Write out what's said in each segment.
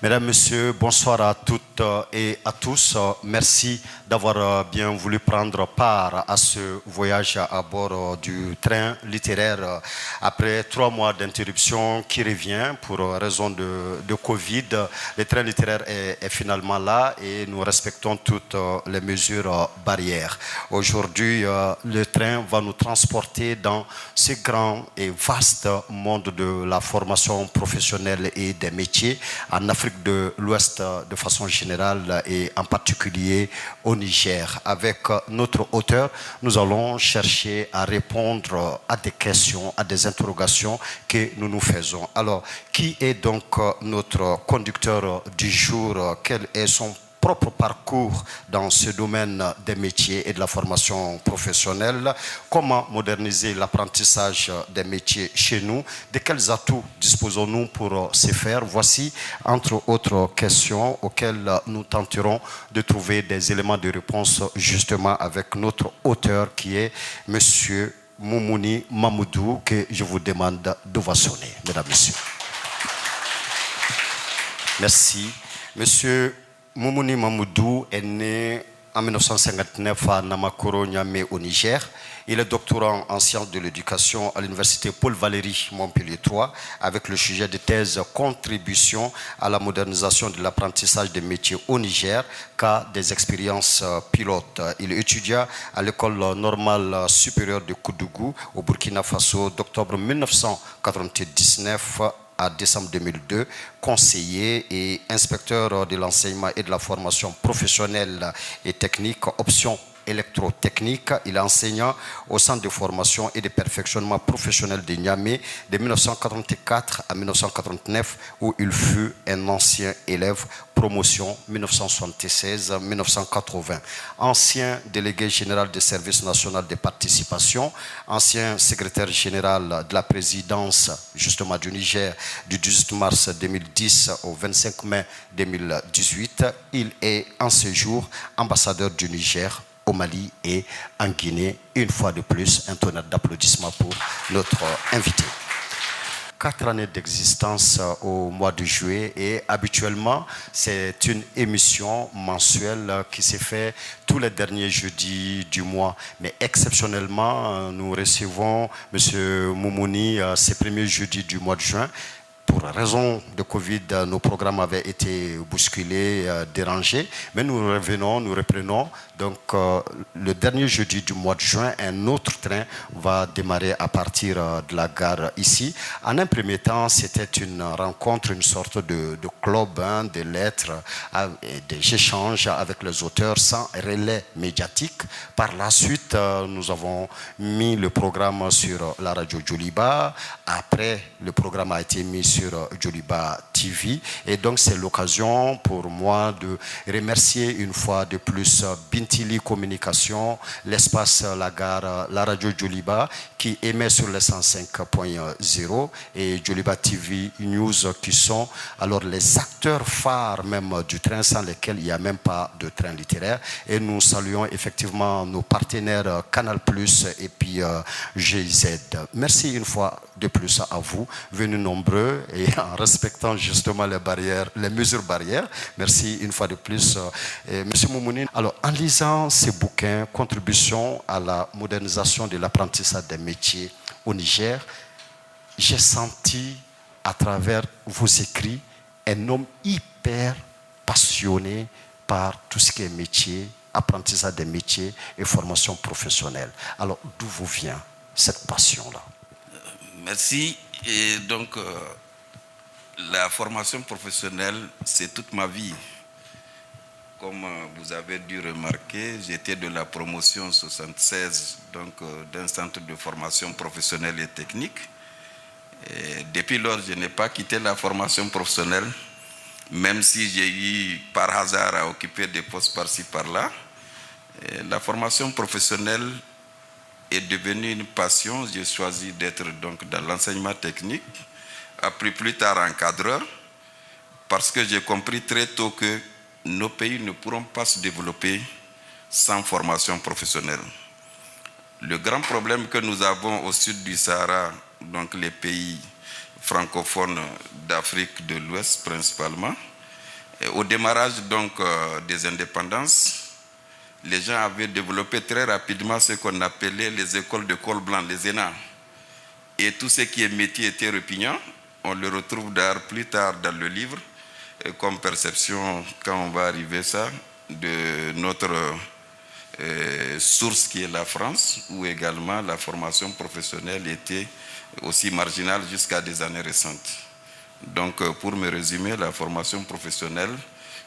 Mesdames, Messieurs, bonsoir à toutes et à tous. Merci d'avoir bien voulu prendre part à ce voyage à bord du train littéraire après 3 mois d'interruption qui revient pour raison de Covid. Le train littéraire est finalement là et nous respectons toutes les mesures barrières. Aujourd'hui, le train va nous transporter dans ce grand et vaste monde de la formation professionnelle et des métiers en Afrique de l'Ouest de façon générale et en particulier au Niger. Avec notre auteur, nous allons chercher à répondre à des questions, à des interrogations que nous nous faisons. Alors, qui est donc notre conducteur du jour? Quel est son propre parcours dans ce domaine des métiers et de la formation professionnelle? Comment moderniser l'apprentissage des métiers chez nous? De quels atouts disposons-nous pour ce faire? Voici, entre autres questions auxquelles nous tenterons de trouver des éléments de réponse justement avec notre auteur qui est Monsieur Moumouni Mamoudou, que je vous demande d'ovationner, mesdames, messieurs. Merci. Monsieur Moumouni Mamoudou est né en 1959 à Namakoro, Niamey, au Niger. Il est doctorant en sciences de l'éducation à l'université Paul Valéry, Montpellier 3, avec le sujet de thèse Contribution à la modernisation de l'apprentissage des métiers au Niger, cas des expériences pilotes. Il étudia à l'école normale supérieure de Koudougou, au Burkina Faso, d'octobre 1999 à décembre 2002, conseiller et inspecteur de l'enseignement et de la formation professionnelle et technique, option électrotechnique. Il est enseignant au centre de formation et de perfectionnement professionnel de Niamey de 1984 à 1989, où il fut un ancien élève, promotion 1976-1980. Ancien délégué général du service national de participation, ancien secrétaire général de la présidence justement du Niger du 18 mars 2010 au 25 mai 2018. Il est en ce jour ambassadeur du Niger au Mali et en Guinée. Une fois de plus, un tonnerre d'applaudissements pour notre invité. 4 années d'existence au mois de juillet et habituellement, c'est une émission mensuelle qui se fait tous les derniers jeudis du mois. Mais exceptionnellement, nous recevons M. Moumouni ces premiers jeudis du mois de juin. Pour raison de Covid, nos programmes avaient été bousculés, dérangés, mais nous reprenons. Donc, le dernier jeudi du mois de juin, un autre train va démarrer à partir de la gare ici. En un premier temps, c'était une rencontre, une sorte de club de lettres, et des échanges avec les auteurs sans relais médiatique. Par la suite, nous avons mis le programme sur la radio Djoliba. Après, le programme a été mis sur Djoliba TV. Et donc, c'est l'occasion pour moi de remercier une fois de plus Bintili Communication, l'espace La Gare, la radio Djoliba, qui émet sur les 105.0 et Djoliba TV News qui sont alors les acteurs phares même du train sans lesquels il n'y a même pas de train littéraire. Et nous saluons effectivement nos partenaires Canal Plus et puis GIZ. Merci une fois de plus à vous, venus nombreux et en respectant justement les barrières, les mesures barrières. Merci une fois de plus. Monsieur Moumouni, alors en lisant ces bouquins, Contribution à la modernisation de l'apprentissage des métiers au Niger, j'ai senti à travers vos écrits un homme hyper passionné par tout ce qui est métier, apprentissage des métiers et formation professionnelle. Alors d'où vous vient cette passion-là? Merci. Et donc, la formation professionnelle, c'est toute ma vie. Comme vous avez dû remarquer, j'étais de la promotion 76, donc d'un centre de formation professionnelle et technique. Et depuis lors, je n'ai pas quitté la formation professionnelle, même si j'ai eu par hasard à occuper des postes par-ci, par-là. Et la formation professionnelle est devenue une passion. J'ai choisi d'être donc dans l'enseignement technique, appris plus tard encadreur, parce que j'ai compris très tôt que nos pays ne pourront pas se développer sans formation professionnelle. Le grand problème que nous avons au sud du Sahara, donc les pays francophones d'Afrique de l'Ouest principalement, Et au démarrage donc des indépendances, les gens avaient développé très rapidement ce qu'on appelait les écoles de col blanc, les ENA. Et tout ce qui est métier était répugnant. On le retrouve d'ailleurs plus tard dans le livre, comme perception, quand on va arriver ça, de notre source qui est la France, où également la formation professionnelle était aussi marginale jusqu'à des années récentes. Donc, pour me résumer, la formation professionnelle,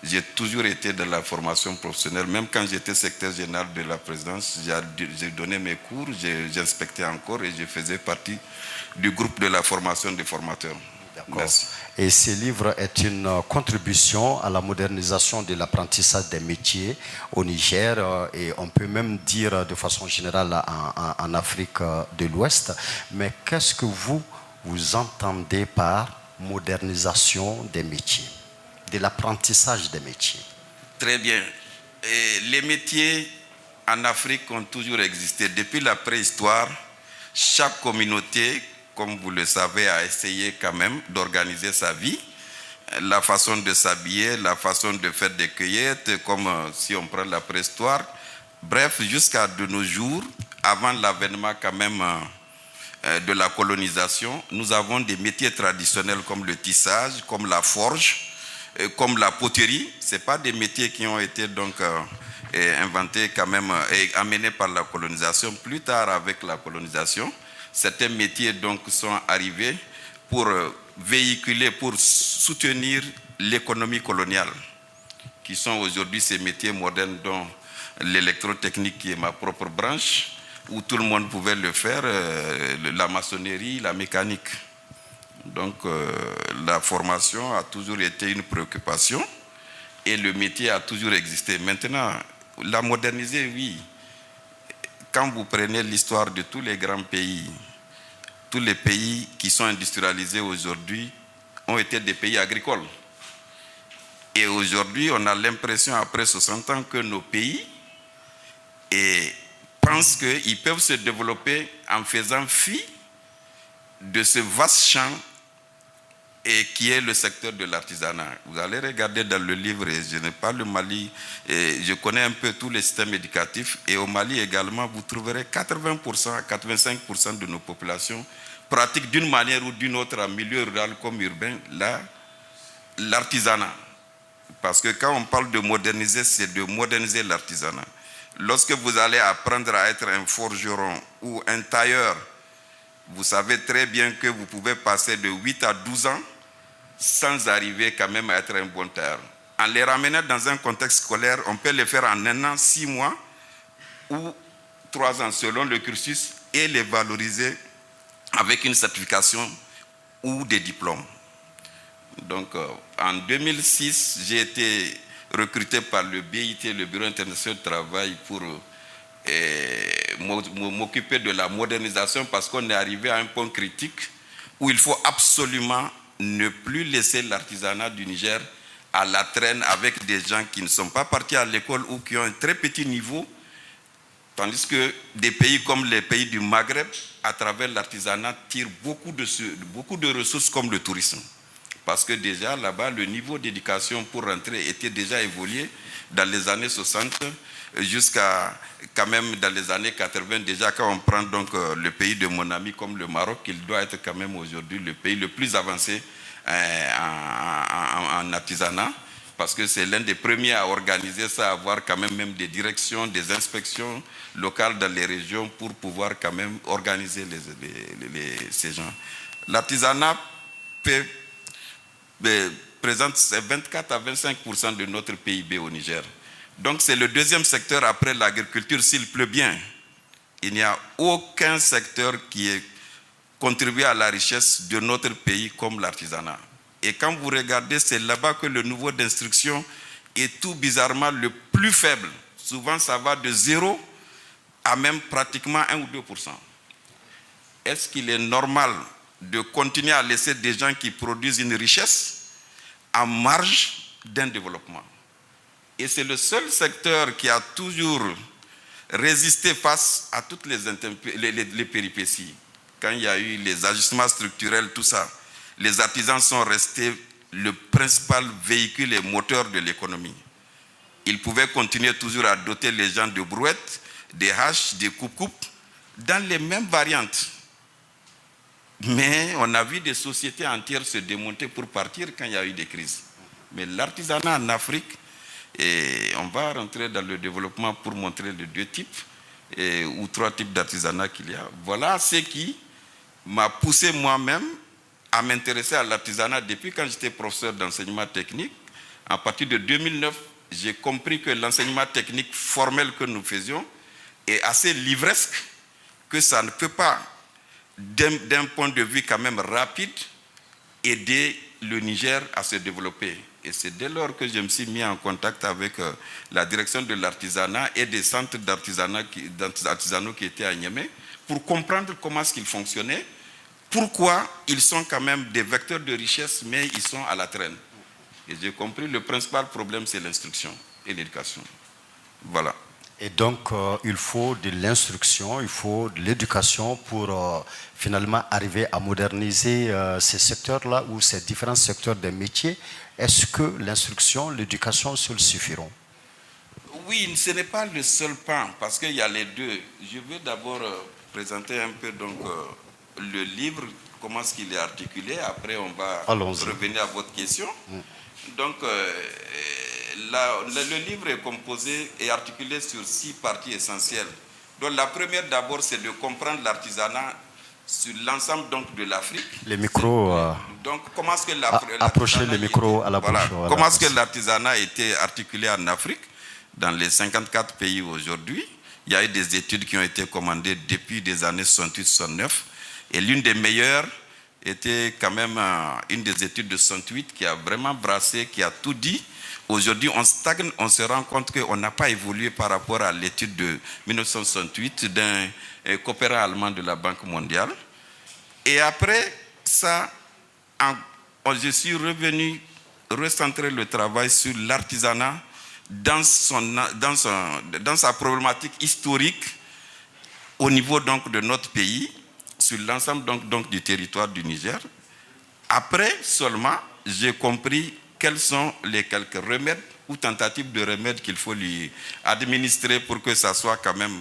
j'ai toujours été dans la formation professionnelle. Même quand j'étais secrétaire général de la présidence, j'ai donné mes cours, j'inspectais encore et je faisais partie du groupe de la formation des formateurs. Merci. Et ce livre est une contribution à la modernisation de l'apprentissage des métiers au Niger et on peut même dire de façon générale en Afrique de l'Ouest. Mais qu'est-ce que vous entendez par modernisation des métiers, de l'apprentissage des métiers? Très bien. Et les métiers en Afrique ont toujours existé. Depuis la préhistoire, chaque communauté, comme vous le savez, a essayé quand même d'organiser sa vie, la façon de s'habiller, la façon de faire des cueillettes, comme si on prend la préhistoire. Bref, jusqu'à de nos jours, avant l'avènement quand même de la colonisation, nous avons des métiers traditionnels comme le tissage, comme la forge, comme la poterie. Ce n'est pas des métiers qui ont été donc inventés quand même et amenés par la colonisation. Plus tard, avec la colonisation, certains métiers donc sont arrivés pour véhiculer, pour soutenir l'économie coloniale, qui sont aujourd'hui ces métiers modernes dont l'électrotechnique qui est ma propre branche, où tout le monde pouvait le faire, la maçonnerie, la mécanique. Donc la formation a toujours été une préoccupation et le métier a toujours existé. Maintenant, la moderniser, oui. Quand vous prenez l'histoire de tous les grands pays, tous les pays qui sont industrialisés aujourd'hui ont été des pays agricoles. Et aujourd'hui, on a l'impression, après 60 ans, que nos pays pensent qu'ils peuvent se développer en faisant fi de ce vaste champ et qui est le secteur de l'artisanat. Vous allez regarder dans le livre, et je n'ai pas le Mali, et je connais un peu tous les systèmes éducatifs, et au Mali également, vous trouverez 80% à 85% de nos populations pratiquent d'une manière ou d'une autre, en milieu rural comme urbain, l'artisanat. Parce que quand on parle de moderniser, c'est de moderniser l'artisanat. Lorsque vous allez apprendre à être un forgeron ou un tailleur, vous savez très bien que vous pouvez passer de 8 à 12 ans sans arriver quand même à être un bon tailleur. En les ramenant dans un contexte scolaire, on peut les faire en 1 an, 6 mois ou 3 ans selon le cursus et les valoriser avec une certification ou des diplômes. Donc en 2006, j'ai été recruté par le BIT, le Bureau international du travail, pour m'occuper de la modernisation parce qu'on est arrivé à un point critique où il faut absolument ne plus laisser l'artisanat du Niger à la traîne avec des gens qui ne sont pas partis à l'école ou qui ont un très petit niveau, tandis que des pays comme les pays du Maghreb, à travers l'artisanat, tirent beaucoup de ressources comme le tourisme. Parce que déjà là-bas, le niveau d'éducation pour rentrer était déjà évolué dans les années 60 jusqu'à quand même dans les années 80. Déjà quand on prend donc le pays de mon ami comme le Maroc, il doit être quand même aujourd'hui le pays le plus avancé en artisanat, parce que c'est l'un des premiers à organiser ça, à avoir quand même des directions, des inspections locales dans les régions pour pouvoir quand même organiser ces gens. L'artisanat présente 24 à 25% de notre PIB au Niger. Donc c'est le deuxième secteur après l'agriculture s'il pleut bien. Il n'y a aucun secteur qui ait contribué à la richesse de notre pays comme l'artisanat. Et quand vous regardez, c'est là-bas que le niveau d'instruction est tout bizarrement le plus faible. Souvent ça va de 0 à même pratiquement 1 ou 2%. Est-ce qu'il est normal de continuer à laisser des gens qui produisent une richesse en marge d'un développement? Et c'est le seul secteur qui a toujours résisté face à toutes les péripéties. Quand il y a eu les ajustements structurels, tout ça, les artisans sont restés le principal véhicule et moteur de l'économie. Il pouvait continuer toujours à doter les gens de brouettes, des haches, des coupes-coupes, dans les mêmes variantes. Mais on a vu des sociétés entières se démonter pour partir quand il y a eu des crises. Mais l'artisanat en Afrique, et on va rentrer dans le développement pour montrer les deux types ou trois types d'artisanat qu'il y a. Voilà ce qui m'a poussé moi-même à m'intéresser à l'artisanat depuis quand j'étais professeur d'enseignement technique. À partir de 2009, j'ai compris que l'enseignement technique formel que nous faisions est assez livresque, que ça ne peut pas, d'un point de vue quand même rapide, aider le Niger à se développer. Et c'est dès lors que je me suis mis en contact avec la direction de l'artisanat et des centres d'artisanaux qui étaient à Niamey pour comprendre comment est-ce qu'ils fonctionnaient, pourquoi ils sont quand même des vecteurs de richesse, mais ils sont à la traîne. Et j'ai compris, le principal problème, c'est l'instruction et l'éducation. Voilà. Et donc, il faut de l'instruction, il faut de l'éducation pour finalement arriver à moderniser ces secteurs-là ou ces différents secteurs des métiers. Est-ce que l'instruction, l'éducation seuls suffiront? Oui, ce n'est pas le seul pan, parce qu'il y a les deux. Je vais d'abord présenter un peu donc, le livre, comment est-ce qu'il est articulé. Après, on va revenir à votre question. Donc, le livre est composé et articulé sur 6 parties essentielles. Donc, la première d'abord, c'est de comprendre l'artisanat sur l'ensemble donc de l'Afrique. Les micros. Donc, comment est-ce que approchez les micros à la bouche. Voilà. Comment est-ce que l'artisanat a été articulé en Afrique, dans les 54 pays aujourd'hui? Il y a eu des études qui ont été commandées depuis les années 68-69. Et l'une des meilleures était quand même une des études de 68 qui a vraiment brassé, qui a tout dit. Aujourd'hui, on stagne, on se rend compte qu'on n'a pas évolué par rapport à l'étude de 1968 d'un coopérant allemand de la Banque mondiale. Et après ça, je suis revenu recentrer le travail sur l'artisanat dans sa problématique historique au niveau donc de notre pays, sur l'ensemble donc du territoire du Niger. Après seulement, j'ai compris quels sont les quelques remèdes ou tentatives de remèdes qu'il faut lui administrer pour que ça soit quand même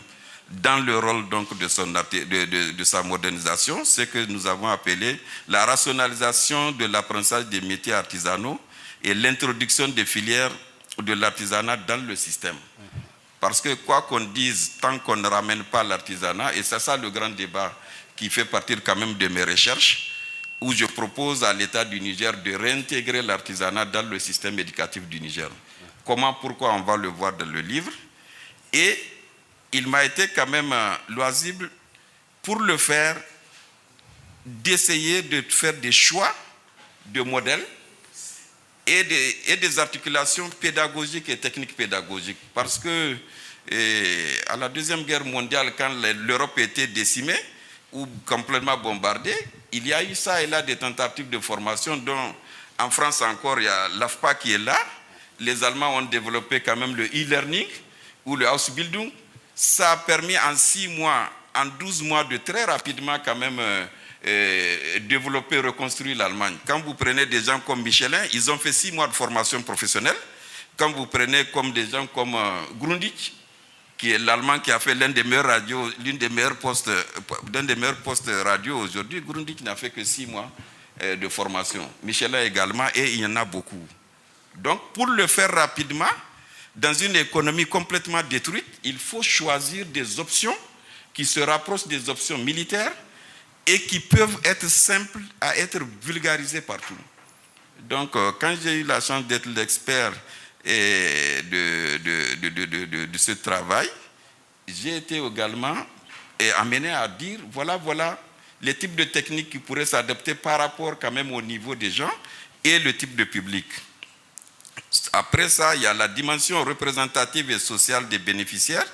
dans le rôle donc de sa modernisation, ce que nous avons appelé la rationalisation de l'apprentissage des métiers artisanaux et l'introduction des filières de l'artisanat dans le système. Parce que quoi qu'on dise, tant qu'on ne ramène pas l'artisanat, et c'est ça le grand débat qui fait partir quand même de mes recherches, où je propose à l'État du Niger de réintégrer l'artisanat dans le système éducatif du Niger. Comment, pourquoi, on va le voir dans le livre. Et il m'a été quand même loisible, pour le faire, d'essayer de faire des choix de modèles et des articulations pédagogiques et techniques pédagogiques. Parce que à la Deuxième Guerre mondiale, quand l'Europe était décimée ou complètement bombardée, il y a eu ça et là des tentatives de formation, dont en France encore, il y a l'AFPA qui est là. Les Allemands ont développé quand même le e-learning ou le Ausbildung. Ça a permis en 6 mois, en 12 mois de très rapidement quand même développer, reconstruire l'Allemagne. Quand vous prenez des gens comme Michelin, ils ont fait 6 mois de formation professionnelle. Quand vous prenez comme des gens comme Grundig, qui est l'Allemand qui a fait l'un des meilleurs radios, d'un des meilleurs postes radio aujourd'hui, Grundig n'a fait que 6 mois de formation. Michelin également, et il y en a beaucoup. Donc, pour le faire rapidement, dans une économie complètement détruite, il faut choisir des options qui se rapprochent des options militaires et qui peuvent être simples à être vulgarisées partout. Donc, quand j'ai eu la chance d'être l'expert de ce travail, j'ai été également amené à dire, voilà les types de techniques qui pourraient s'adapter par rapport quand même au niveau des gens et le type de public. Après ça, il y a la dimension représentative et sociale des bénéficiaires,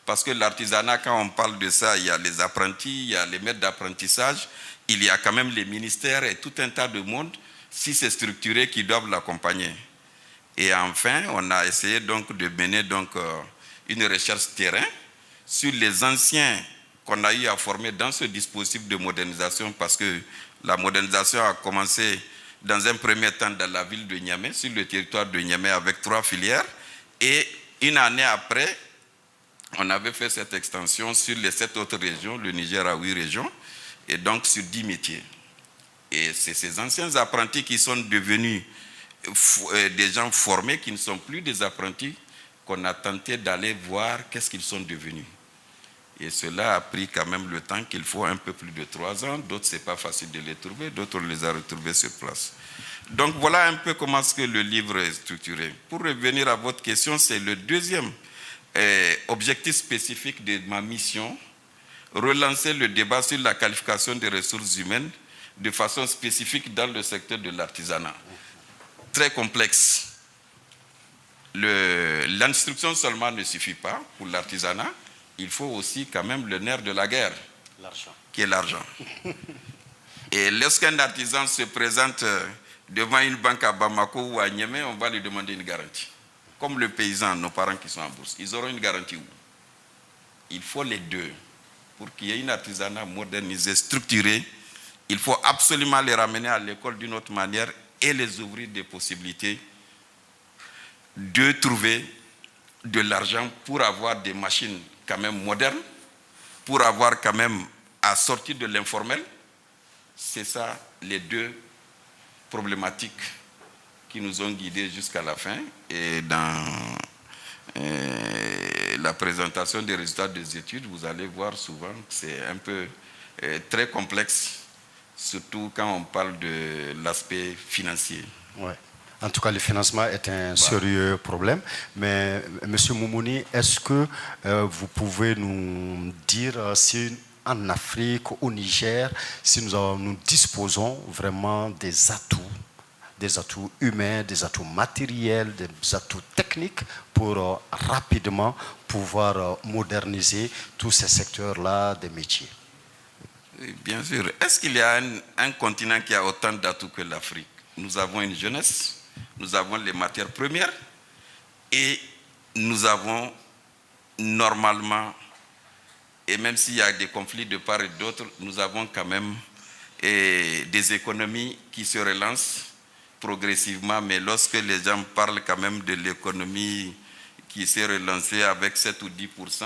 parce que l'artisanat, quand on parle de ça, il y a les apprentis, il y a les maîtres d'apprentissage, il y a quand même les ministères et tout un tas de monde, si c'est structuré, qui doivent l'accompagner. Et enfin, on a essayé donc de mener donc, une recherche terrain sur les anciens qu'on a eu à former dans ce dispositif de modernisation, parce que la modernisation a commencé dans un premier temps dans la ville de Niamey, sur le territoire de Niamey, avec 3 filières. Et une année après, on avait fait cette extension sur les 7 autres régions, le Niger a 8 régions, et donc sur 10 métiers. Et c'est ces anciens apprentis qui sont devenus des gens formés, qui ne sont plus des apprentis, qu'on a tenté d'aller voir qu'est-ce qu'ils sont devenus. Et cela a pris quand même le temps qu'il faut, un peu plus de 3 ans. D'autres, ce n'est pas facile de les trouver, d'autres, on les a retrouvés sur place. Donc voilà un peu comment est-ce que le livre est structuré. Pour revenir à votre question, c'est le deuxième objectif spécifique de ma mission, relancer le débat sur la qualification des ressources humaines de façon spécifique dans le secteur de l'artisanat. Très complexe. L'instruction seulement ne suffit pas pour l'artisanat. Il faut aussi quand même le nerf de la guerre, qui est l'argent. Et lorsqu'un artisan se présente devant une banque à Bamako ou à Niamey, on va lui demander une garantie. Comme le paysan, nos parents qui sont en bourse, ils auront une garantie où? Il faut les deux. Pour qu'il y ait une artisanat modernisé, structuré, il faut absolument les ramener à l'école d'une autre manière et les ouvrir des possibilités de trouver de l'argent pour avoir des machines quand même modernes, pour avoir quand même à sortir de l'informel. C'est ça les deux problématiques qui nous ont guidés jusqu'à la fin. Et dans la présentation des résultats des études, vous allez voir souvent que c'est un peu très complexe, surtout quand on parle de l'aspect financier. Ouais. En tout cas, le financement est un sérieux problème. Mais M. Moumouni, est-ce que vous pouvez nous dire si en Afrique, au Niger, si nous disposons vraiment des atouts humains, des atouts matériels, des atouts techniques pour rapidement pouvoir moderniser tous ces secteurs-là des métiers? Bien sûr. Est-ce qu'il y a un continent qui a autant d'atouts que l'Afrique? Nous avons une jeunesse, nous avons les matières premières et nous avons normalement, et même s'il y a des conflits de part et d'autre, nous avons quand même des économies qui se relancent progressivement, mais lorsque les gens parlent quand même de l'économie qui s'est relancée avec 7 ou 10%,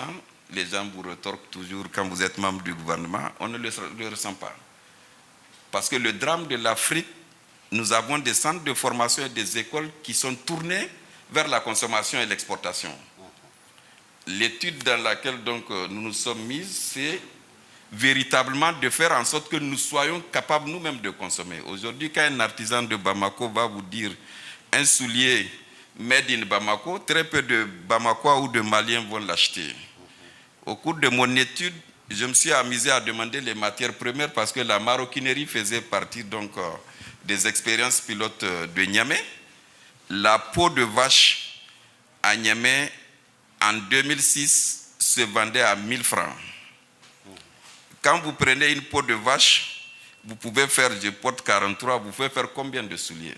les gens vous retorquent toujours quand vous êtes membre du gouvernement, on ne le ressent pas. Parce que le drame de l'Afrique, nous avons des centres de formation et des écoles qui sont tournés vers la consommation et l'exportation. L'étude dans laquelle donc, nous nous sommes mis, c'est véritablement de faire en sorte que nous soyons capables nous-mêmes de consommer. Aujourd'hui, quand un artisan de Bamako va vous dire un soulier made in Bamako, très peu de Bamakois ou de Maliens vont l'acheter. Au cours de mon étude, je me suis amusé à demander les matières premières parce que la maroquinerie faisait partie donc, des expériences pilotes de Niamey. La peau de vache à Niamey, en 2006, se vendait à 1000 francs. Quand vous prenez une peau de vache, vous pouvez faire, je porte 43, vous pouvez faire combien de souliers?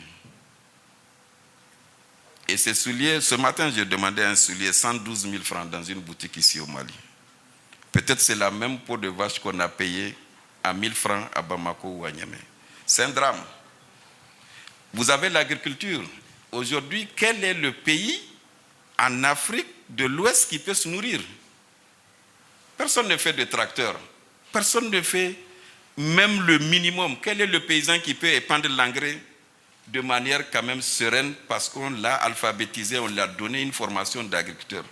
Et ces souliers, ce matin, j'ai demandé un soulier 112 000 francs dans une boutique ici au Mali. Peut-être c'est la même peau de vache qu'on a payée à 1000 francs à Bamako ou à Niamey. C'est un drame. Vous avez l'agriculture. Aujourd'hui, quel est le pays en Afrique de l'Ouest qui peut se nourrir? Personne ne fait de tracteur. Personne ne fait même le minimum. Quel est le paysan qui peut épandre l'engrais de manière quand même sereine parce qu'on l'a alphabétisé, on l'a donné une formation d'agriculteur?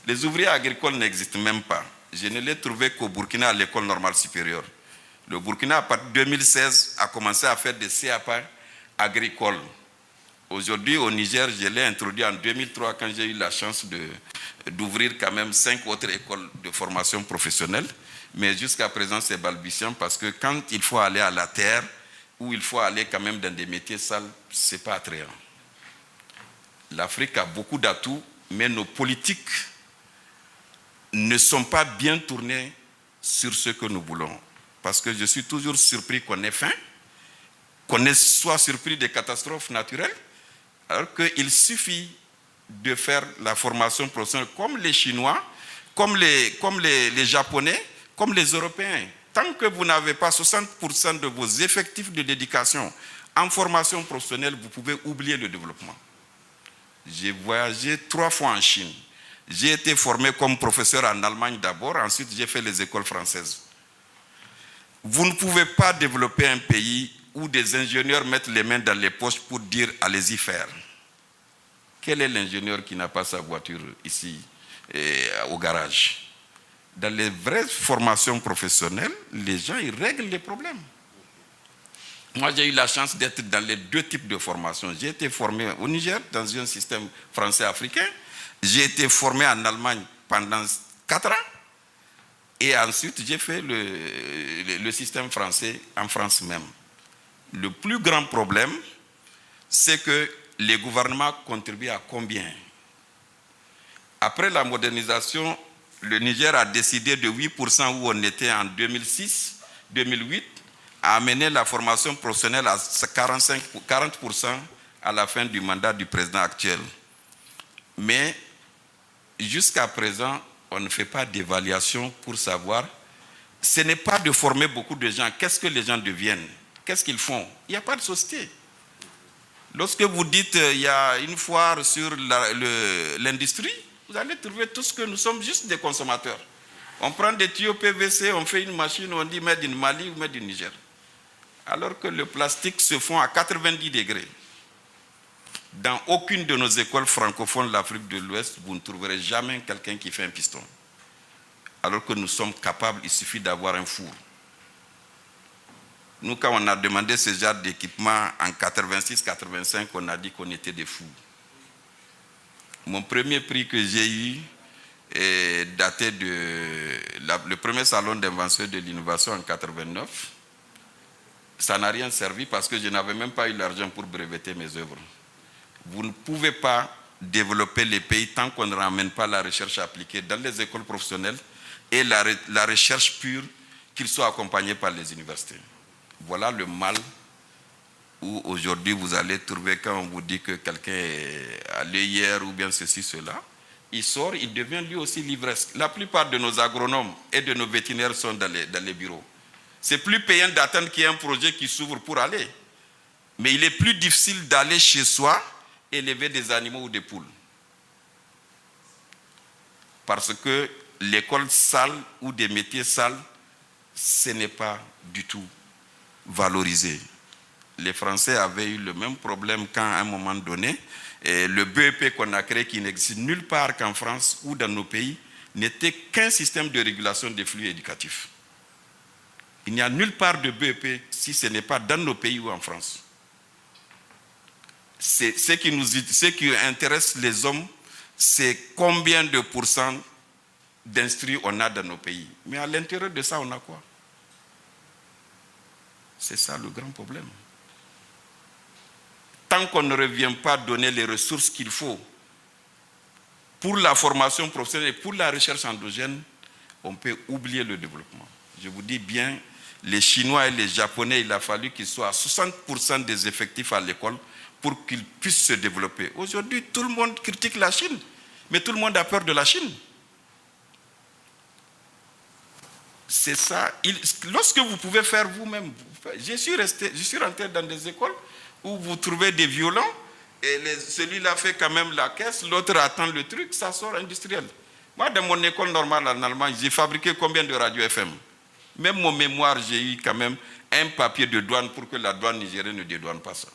Les ouvriers agricoles n'existent même pas. Je ne l'ai trouvé qu'au Burkina à l'école normale supérieure. Le Burkina, à partir de 2016, a commencé à faire des CAP agricoles. Aujourd'hui, au Niger, je l'ai introduit en 2003 quand j'ai eu la chance d'ouvrir quand même 5 autres écoles de formation professionnelle. Mais jusqu'à présent, c'est balbutiant parce que quand il faut aller à la terre ou il faut aller quand même dans des métiers sales, ce n'est pas attrayant. L'Afrique a beaucoup d'atouts, mais nos politiques ne sont pas bien tournées sur ce que nous voulons. Parce que je suis toujours surpris qu'on ait faim, qu'on soit surpris des catastrophes naturelles, alors qu'il suffit de faire la formation professionnelle comme les Chinois, comme les Japonais, comme les Européens. Tant que vous n'avez pas 60% de vos effectifs de l'éducation En formation professionnelle, vous pouvez oublier le développement. J'ai voyagé 3 fois en Chine. J'ai été formé comme professeur en Allemagne d'abord, ensuite j'ai fait les écoles françaises. Vous ne pouvez pas développer un pays où des ingénieurs mettent les mains dans les poches pour dire « allez-y faire ». Quel est l'ingénieur qui n'a pas sa voiture ici, au garage? Dans les vraies formations professionnelles, les gens ils règlent les problèmes. Moi, j'ai eu la chance d'être dans les 2 types de formations. J'ai été formé au Niger, dans un système français-africain. J'ai été formé en Allemagne pendant 4 ans. Et ensuite, j'ai fait le système français en France même. Le plus grand problème, c'est que les gouvernements contribuent à combien? Après la modernisation, le Niger a décidé de 8% où on était en 2006-2008, à amener la formation professionnelle à 40% à la fin du mandat du président actuel. Mais jusqu'à présent, on ne fait pas d'évaluation pour savoir. Ce n'est pas de former beaucoup de gens. Qu'est-ce que les gens deviennent? Qu'est-ce qu'ils font? Il n'y a pas de société. Lorsque vous dites il y a une foire sur l'industrie, vous allez trouver tous que nous sommes juste des consommateurs. On prend des tuyaux PVC, on fait une machine, on dit made in Mali ou made in Niger. Alors que le plastique se fond à 90 degrés. Dans aucune de nos écoles francophones de l'Afrique de l'Ouest, vous ne trouverez jamais quelqu'un qui fait un piston. Alors que nous sommes capables, il suffit d'avoir un four. Nous, quand on a demandé ce genre d'équipement en 86-85, on a dit qu'on était des fous. Mon premier prix que j'ai eu est daté le premier salon d'invention de l'innovation en 89. Ça n'a rien servi parce que je n'avais même pas eu l'argent pour breveter mes œuvres. Vous ne pouvez pas développer les pays tant qu'on ne ramène pas la recherche appliquée dans les écoles professionnelles et la recherche pure, qu'il soit accompagné par les universités. Voilà le mal où aujourd'hui vous allez trouver quand on vous dit que quelqu'un est allé hier ou bien ceci, cela. Il sort, il devient lui aussi l'ivresse. La plupart de nos agronomes et de nos vétérinaires sont dans les bureaux. C'est plus payant d'attendre qu'il y ait un projet qui s'ouvre pour aller. Mais il est plus difficile d'aller chez soi élever des animaux ou des poules. Parce que l'école sale ou des métiers sales, ce n'est pas du tout valorisé. Les Français avaient eu le même problème quand, à un moment donné, le BEP qu'on a créé, qui n'existe nulle part qu'en France ou dans nos pays, n'était qu'un système de régulation des flux éducatifs. Il n'y a nulle part de BEP si ce n'est pas dans nos pays ou en France. Ce qui intéresse les hommes, c'est combien de pourcents d'instruits on a dans nos pays. Mais à l'intérieur de ça, on a quoi? C'est ça le grand problème. Tant qu'on ne revient pas donner les ressources qu'il faut pour la formation professionnelle et pour la recherche endogène, on peut oublier le développement. Je vous dis bien, les Chinois et les Japonais, il a fallu qu'ils soient à 60% des effectifs à l'école pour qu'ils puissent se développer. Aujourd'hui, tout le monde critique la Chine, mais tout le monde a peur de la Chine. C'est ça. Lorsque vous pouvez faire vous-même, je suis rentré dans des écoles où vous trouvez des violons, et celui-là fait quand même la caisse, l'autre attend le truc, ça sort industriel. Moi, dans mon école normale en Allemagne, j'ai fabriqué combien de radios FM? Même mon mémoire, j'ai eu quand même un papier de douane pour que la douane nigérienne ne dédouane pas ça.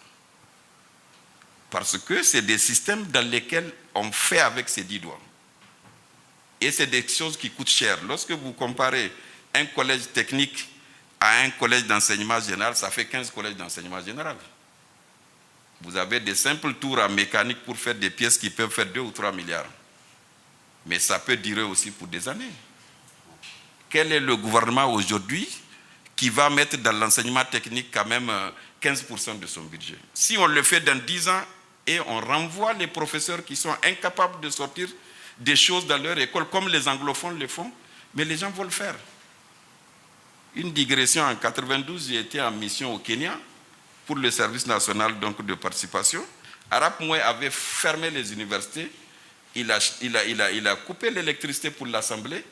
Parce que c'est des systèmes dans lesquels on fait avec ses 10 doigts. Et c'est des choses qui coûtent cher. Lorsque vous comparez un collège technique à un collège d'enseignement général, ça fait 15 collèges d'enseignement général. Vous avez des simples tours en mécanique pour faire des pièces qui peuvent faire 2 ou 3 milliards. Mais ça peut durer aussi pour des années. Quel est le gouvernement aujourd'hui qui va mettre dans l'enseignement technique quand même 15% de son budget? Si on le fait dans 10 ans et on renvoie les professeurs qui sont incapables de sortir des choses dans leur école, comme les anglophones le font, mais les gens vont le faire. Une digression, en 92, j'ai été en mission au Kenya pour le service national donc, de participation. Arap Moué avait fermé les universités, il a coupé l'électricité pour l'Assemblée,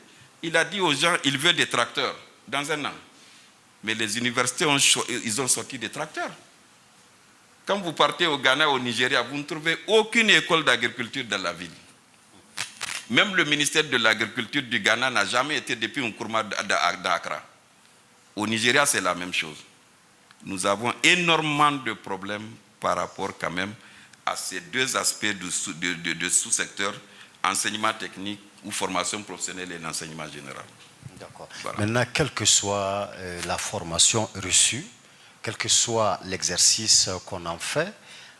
il a dit aux gens, il veut des tracteurs dans un an. Mais les universités, ils ont sorti des tracteurs. Quand vous partez au Ghana, au Nigeria, vous ne trouvez aucune école d'agriculture dans la ville. Même le ministère de l'Agriculture du Ghana n'a jamais été depuis Nkrumah d'Accra. Au Nigeria, c'est la même chose. Nous avons énormément de problèmes par rapport quand même à ces deux aspects de sous-secteur, enseignement technique ou formation professionnelle et l'enseignement général. D'accord. Voilà. Maintenant, quelle que soit la formation reçue, quel que soit l'exercice qu'on en fait,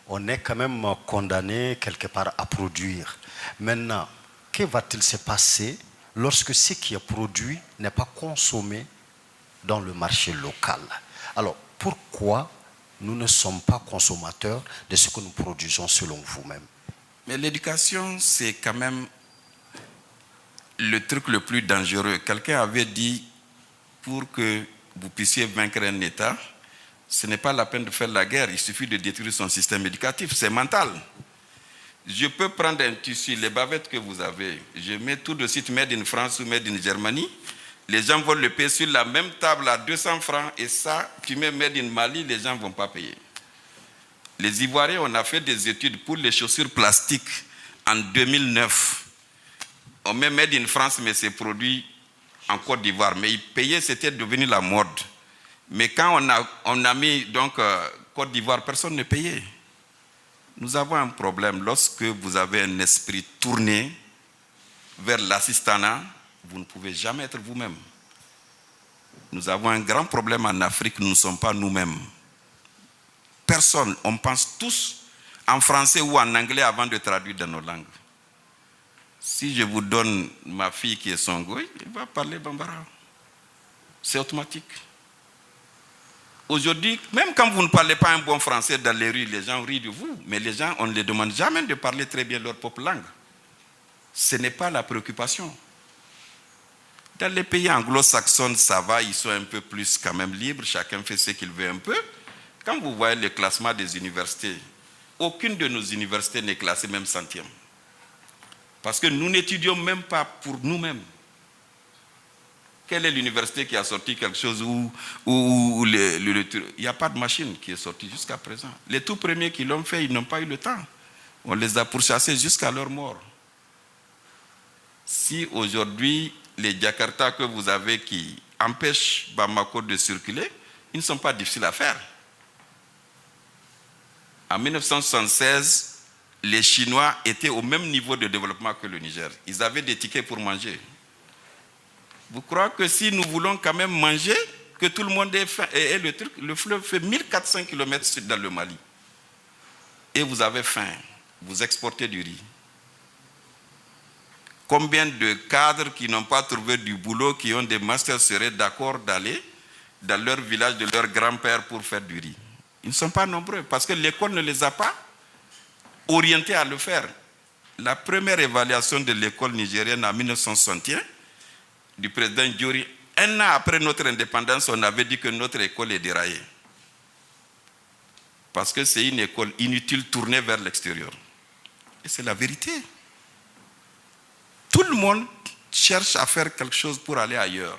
on est quand même condamné quelque part à produire. Maintenant, que va-t-il se passer lorsque ce qui est produit n'est pas consommé dans le marché local? Alors, pourquoi nous ne sommes pas consommateurs de ce que nous produisons selon vous-même? Mais l'éducation, c'est quand même le truc le plus dangereux. Quelqu'un avait dit, pour que vous puissiez vaincre un État, ce n'est pas la peine de faire la guerre, il suffit de détruire son système éducatif, c'est mental. Je peux prendre un tissu, les bavettes que vous avez, je mets tout de suite made in France ou made in Germany, les gens vont le payer sur la même table à 200 francs, et ça, tu mets made in Mali, les gens ne vont pas payer. Les Ivoiriens, on a fait des études pour les chaussures plastiques en 2009. On met made in France, mais c'est produit en Côte d'Ivoire. Mais ils payaient, c'était devenu la mode. Mais quand on a mis donc Côte d'Ivoire, personne ne payait. Nous avons un problème. Lorsque vous avez un esprit tourné vers l'assistanat, vous ne pouvez jamais être vous-même. Nous avons un grand problème en Afrique, nous ne sommes pas nous-mêmes. Personne, on pense tous en français ou en anglais avant de traduire dans nos langues. Si je vous donne ma fille qui est Songoï, elle va parler Bambara. C'est automatique. Aujourd'hui, même quand vous ne parlez pas un bon français dans les rues, les gens rient de vous. Mais les gens, on ne les demande jamais de parler très bien leur propre langue. Ce n'est pas la préoccupation. Dans les pays anglo-saxons, ça va, ils sont un peu plus quand même libres, chacun fait ce qu'il veut un peu. Quand vous voyez le classement des universités, aucune de nos universités n'est classée même centième. Parce que nous n'étudions même pas pour nous-mêmes. Quelle est l'université qui a sorti quelque chose où il n'y a pas de machine qui est sortie jusqu'à présent? Les tout premiers qui l'ont fait, ils n'ont pas eu le temps. On les a pourchassés jusqu'à leur mort. Si aujourd'hui, les Jakarta que vous avez qui empêchent Bamako de circuler, ils ne sont pas difficiles à faire. En 1976, les Chinois étaient au même niveau de développement que le Niger. Ils avaient des tickets pour manger. Vous croyez que si nous voulons quand même manger, que tout le monde ait faim, et le fleuve fait 1400 km dans le Mali. Et vous avez faim, vous exportez du riz. Combien de cadres qui n'ont pas trouvé du boulot, qui ont des masters, seraient d'accord d'aller dans leur village de leur grand-père pour faire du riz? Ils ne sont pas nombreux, parce que l'école ne les a pas orientés à le faire. La première évaluation de l'école nigérienne en 1961, du président Diori, un an après notre indépendance, on avait dit que notre école est déraillée. Parce que c'est une école inutile tournée vers l'extérieur. Et c'est la vérité. Tout le monde cherche à faire quelque chose pour aller ailleurs.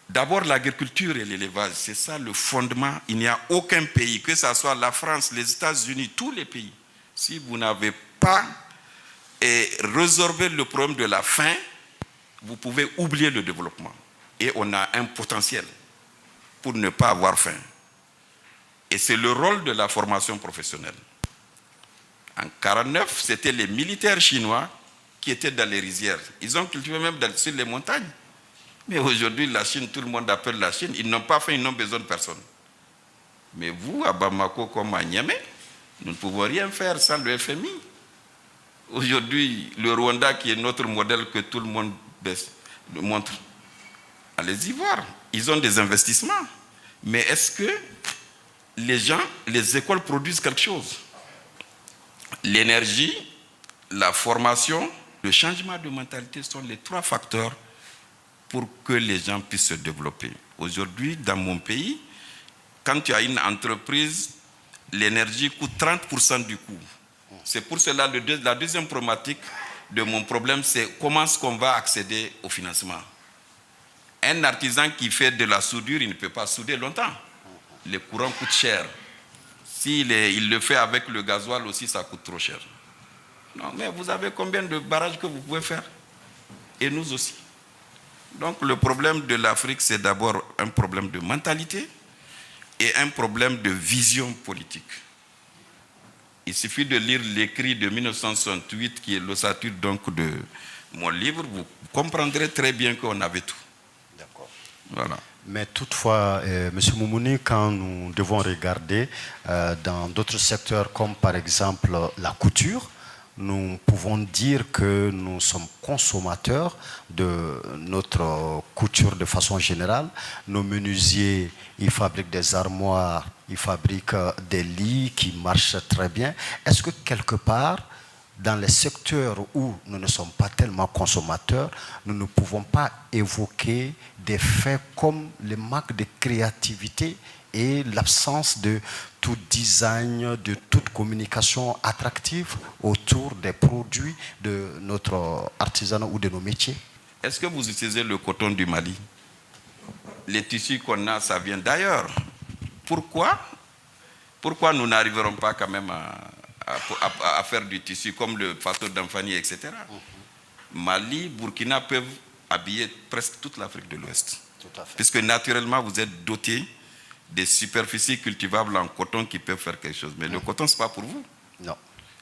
D'abord, l'agriculture et l'élevage, c'est ça le fondement. Il n'y a aucun pays, que ce soit la France, les États-Unis, tous les pays, si vous n'avez pas résolvé le problème de la faim, vous pouvez oublier le développement. Et on a un potentiel pour ne pas avoir faim. Et c'est le rôle de la formation professionnelle. En 1949, c'était les militaires chinois qui étaient dans les rizières. Ils ont cultivé même sur les montagnes. Mais aujourd'hui, la Chine, tout le monde appelle la Chine. Ils n'ont pas faim, ils n'ont besoin de personne. Mais vous, à Bamako comme à Niamey, nous ne pouvons rien faire sans le FMI. Aujourd'hui, le Rwanda, qui est notre modèle que tout le monde montre, allez-y voir. Ils ont des investissements. Mais est-ce que les écoles produisent quelque chose? L'énergie, la formation, le changement de mentalité sont les trois facteurs pour que les gens puissent se développer. Aujourd'hui, dans mon pays, quand tu as une entreprise, l'énergie coûte 30% du coût. C'est pour cela la deuxième problématique de mon problème, c'est comment est-ce qu'on va accéder au financement. Un artisan qui fait de la soudure, il ne peut pas souder longtemps. le courant coûte cher. Il le fait avec le gasoil aussi, ça coûte trop cher. Non, mais vous avez combien de barrages que vous pouvez faire? Et nous aussi. Donc le problème de l'Afrique, c'est d'abord un problème de mentalité et un problème de vision politique. Il suffit de lire l'écrit de 1968, qui est l'ossature donc de mon livre, vous comprendrez très bien qu'on avait tout. D'accord. Voilà. Mais toutefois, M. Moumouni, quand nous devons regarder dans d'autres secteurs comme par exemple la couture, nous pouvons dire que nous sommes consommateurs de notre couture de façon générale. Nos menuisiers, ils fabriquent des armoires, ils fabriquent des lits qui marchent très bien. Est-ce que quelque part, dans les secteurs où nous ne sommes pas tellement consommateurs, nous ne pouvons pas évoquer des faits comme le manque de créativité et l'absence de tout design, de toute communication attractive autour des produits de notre artisanat ou de nos métiers? Est-ce que vous utilisez le coton du Mali? Les tissus qu'on a, ça vient d'ailleurs. Pourquoi nous n'arriverons pas quand même à faire du tissu comme le Fatou d'Amfani, etc. Mali, Burkina peuvent habiller presque toute l'Afrique de l'Ouest. Puisque naturellement, vous êtes dotés des superficies cultivables en coton qui peuvent faire quelque chose. Mais le coton, ce n'est pas pour vous. Non.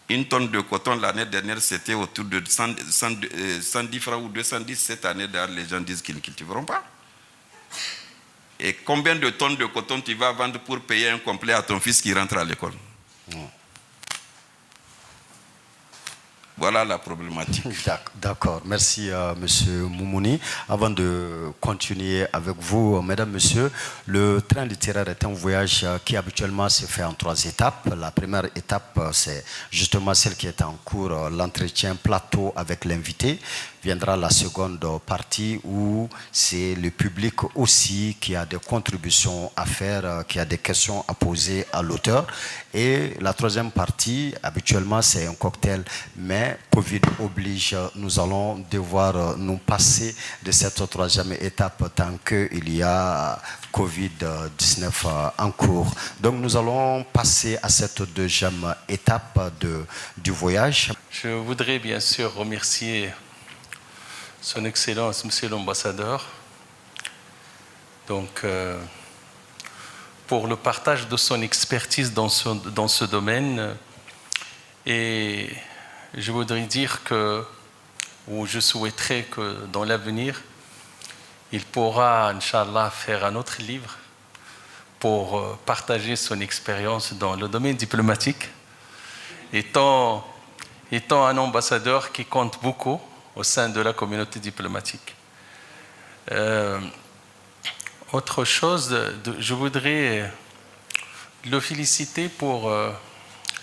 Une tonne de coton, l'année dernière, c'était autour de 110 francs ou 210. Cette année, les gens disent qu'ils ne cultiveront pas. Et combien de tonnes de coton tu vas vendre pour payer un complet à ton fils qui rentre à l'école? Voilà la problématique. D'accord. Merci, Monsieur Moumouni. Avant de continuer avec vous, mesdames, messieurs, le train littéraire est un voyage qui habituellement se fait en 3 étapes. La première étape, c'est justement celle qui est en cours, l'entretien plateau avec l'invité. Viendra la seconde partie où c'est le public aussi qui a des contributions à faire, qui a des questions à poser à l'auteur. Et la troisième partie, habituellement, c'est un cocktail, mais Covid oblige, nous allons devoir nous passer de cette troisième étape tant qu'il y a Covid-19 en cours. Donc nous allons passer à cette deuxième étape du voyage. Je voudrais bien sûr remercier Son Excellence, Monsieur l'Ambassadeur, donc, pour le partage de son expertise dans ce domaine. Et je voudrais dire ou je souhaiterais que dans l'avenir, il pourra, Inch'Allah, faire un autre livre pour partager son expérience dans le domaine diplomatique, étant un ambassadeur qui compte beaucoup au sein de la communauté diplomatique. Autre chose, je voudrais le féliciter pour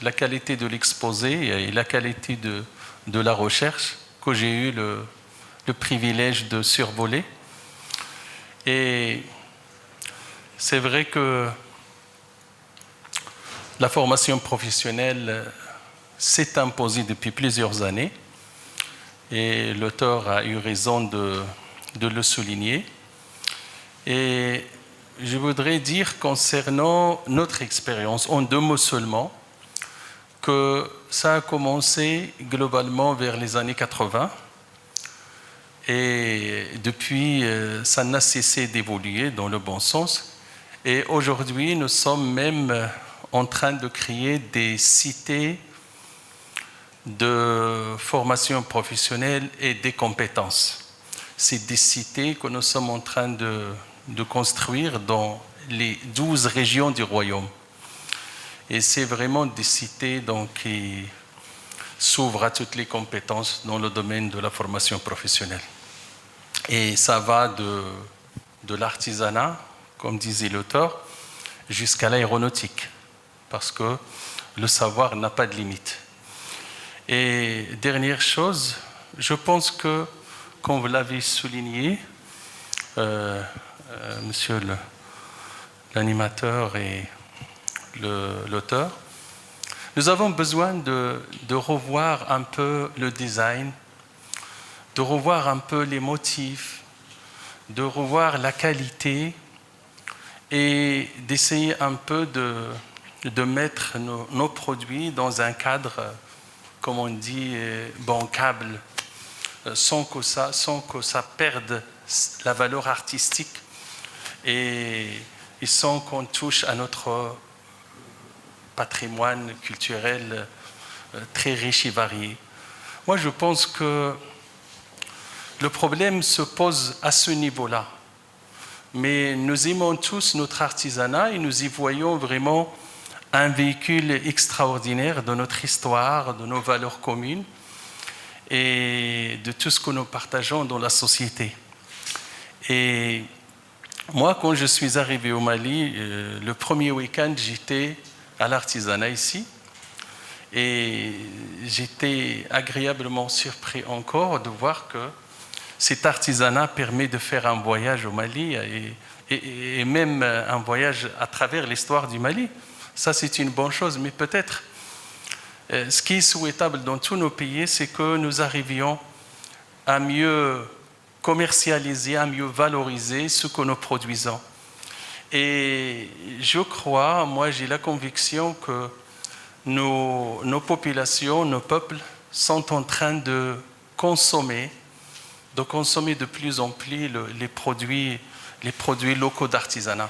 la qualité de l'exposé et la qualité de la recherche que j'ai eu le privilège de survoler. Et c'est vrai que la formation professionnelle s'est imposée depuis plusieurs années. Et l'auteur a eu raison de le souligner. Et je voudrais dire concernant notre expérience, en 2 mots seulement, que ça a commencé globalement vers les années 80. Et depuis, ça n'a cessé d'évoluer dans le bon sens. Et aujourd'hui, nous sommes même en train de créer des cités de formation professionnelle et des compétences. C'est des cités que nous sommes en train de construire dans les 12 régions du royaume. Et c'est vraiment des cités donc, qui s'ouvrent à toutes les compétences dans le domaine de la formation professionnelle. Et ça va de l'artisanat, comme disait l'auteur, jusqu'à l'aéronautique, parce que le savoir n'a pas de limite. Et dernière chose, je pense que, comme vous l'avez souligné, monsieur l'animateur et l'auteur, nous avons besoin de revoir un peu le design, de revoir un peu les motifs, de revoir la qualité et d'essayer un peu de mettre nos produits dans un cadre, comme on dit, bancable, sans que ça perde la valeur artistique et sans qu'on touche à notre patrimoine culturel très riche et varié. Moi, je pense que le problème se pose à ce niveau-là. Mais nous aimons tous notre artisanat et nous y voyons vraiment un véhicule extraordinaire de notre histoire, de nos valeurs communes et de tout ce que nous partageons dans la société. Et moi, quand je suis arrivé au Mali, le premier week-end, j'étais à l'artisanat ici. Et j'étais agréablement surpris encore de voir que cet artisanat permet de faire un voyage au Mali et même un voyage à travers l'histoire du Mali. Ça, c'est une bonne chose, mais peut-être ce qui est souhaitable dans tous nos pays, c'est que nous arrivions à mieux commercialiser, à mieux valoriser ce que nous produisons. Et je crois, moi j'ai la conviction que nos populations, nos peuples sont en train de consommer de plus en plus les produits locaux d'artisanat.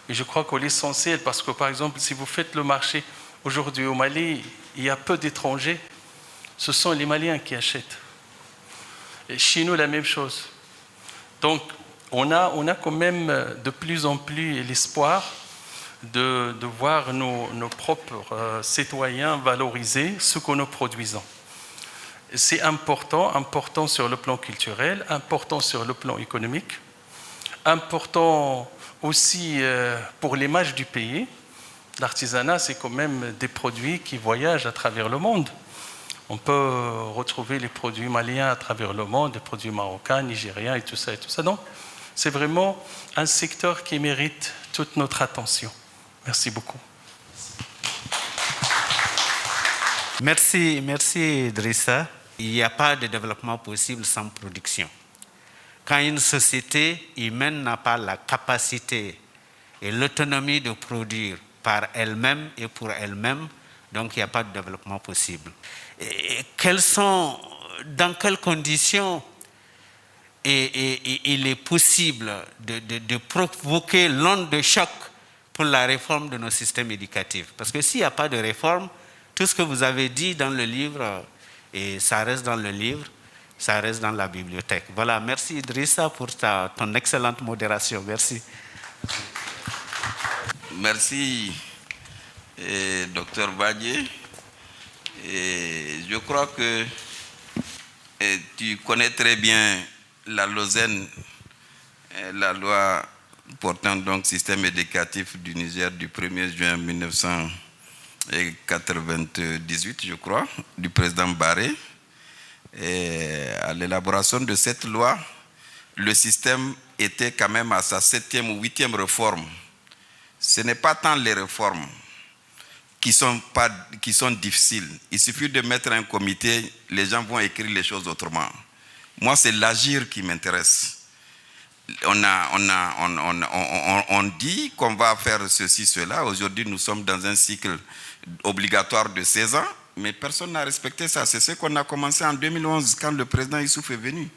Et je crois que l'essentiel, parce que par exemple, si vous faites le marché aujourd'hui au Mali, il y a peu d'étrangers, ce sont les Maliens qui achètent. Et chez nous, la même chose. Donc, on a quand même de plus en plus l'espoir de voir nos propres citoyens valoriser ce que nous produisons. C'est important sur le plan culturel, important sur le plan économique, important aussi pour l'image du pays. L'artisanat, c'est quand même des produits qui voyagent à travers le monde. On peut retrouver les produits maliens à travers le monde, des produits marocains, nigériens et tout ça. Donc, c'est vraiment un secteur qui mérite toute notre attention. Merci beaucoup. Merci Idrissa. Il n'y a pas de développement possible sans production. Quand une société humaine n'a pas la capacité et l'autonomie de produire par elle-même et pour elle-même, donc il n'y a pas de développement possible. Et dans quelles conditions il est possible de provoquer l'onde de choc pour la réforme de nos systèmes éducatifs? Parce que s'il n'y a pas de réforme, tout ce que vous avez dit dans le livre, et ça reste dans le livre, ça reste dans la bibliothèque. Voilà, merci Idrissa pour ton excellente modération. Merci. Merci, Dr Badje. Et je crois que tu connais très bien la Lausanne, la loi portant donc système éducatif du Niger du 1er juin 1998, je crois, du président Barré. Et à l'élaboration de cette loi, le système était quand même à sa 7e ou 8e réforme. Ce n'est pas tant les réformes qui sont difficiles. Il suffit de mettre un comité, les gens vont écrire les choses autrement. Moi, c'est l'agir qui m'intéresse. On dit qu'on va faire ceci, cela. Aujourd'hui, nous sommes dans un cycle obligatoire de 16 ans, mais personne n'a respecté ça. C'est ce qu'on a commencé en 2011 quand le président Issouf est venu.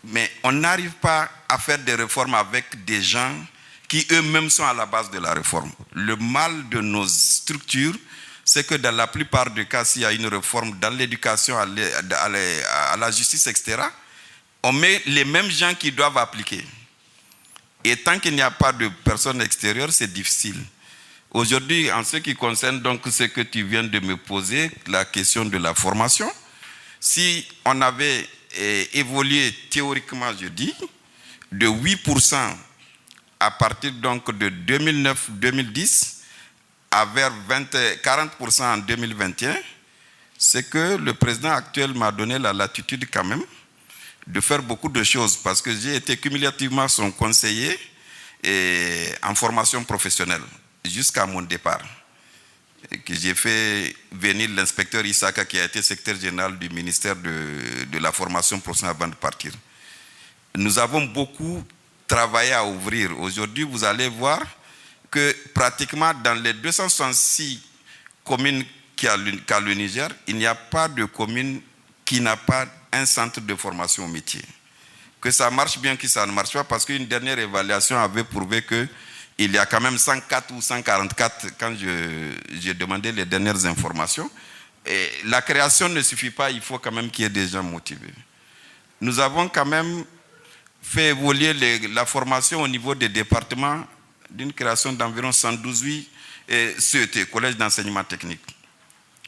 Mais on n'arrive pas à faire des réformes avec des gens qui eux-mêmes sont à la base de la réforme. Le mal de nos structures, c'est que dans la plupart des cas, s'il y a une réforme dans l'éducation, à la justice, etc., on met les mêmes gens qui doivent appliquer. Et tant qu'il n'y a pas de personnes extérieures, c'est difficile. Aujourd'hui, en ce qui concerne donc ce que tu viens de me poser, la question de la formation, si on avait évolué théoriquement, je dis, de 8% à partir donc de 2009-2010 à vers 40% en 2021, c'est que le président actuel m'a donné la latitude quand même de faire beaucoup de choses parce que j'ai été cumulativement son conseiller en formation professionnelle jusqu'à mon départ. Et que j'ai fait venir l'inspecteur Issaka qui a été secrétaire général du ministère de la formation professionnelle avant de partir. Nous avons beaucoup travaillait à ouvrir. Aujourd'hui, vous allez voir que pratiquement dans les 266 communes qu'a le Niger, il n'y a pas de commune qui n'a pas un centre de formation au métier. Que ça marche bien, que ça ne marche pas, parce qu'une dernière évaluation avait prouvé qu'il y a quand même 104 ou 144 quand j'ai demandé les dernières informations. Et la création ne suffit pas, il faut quand même qu'il y ait des gens motivés. Nous avons quand même fait évoluer la formation au niveau des départements d'une création d'environ 112 CET, collèges d'enseignement technique.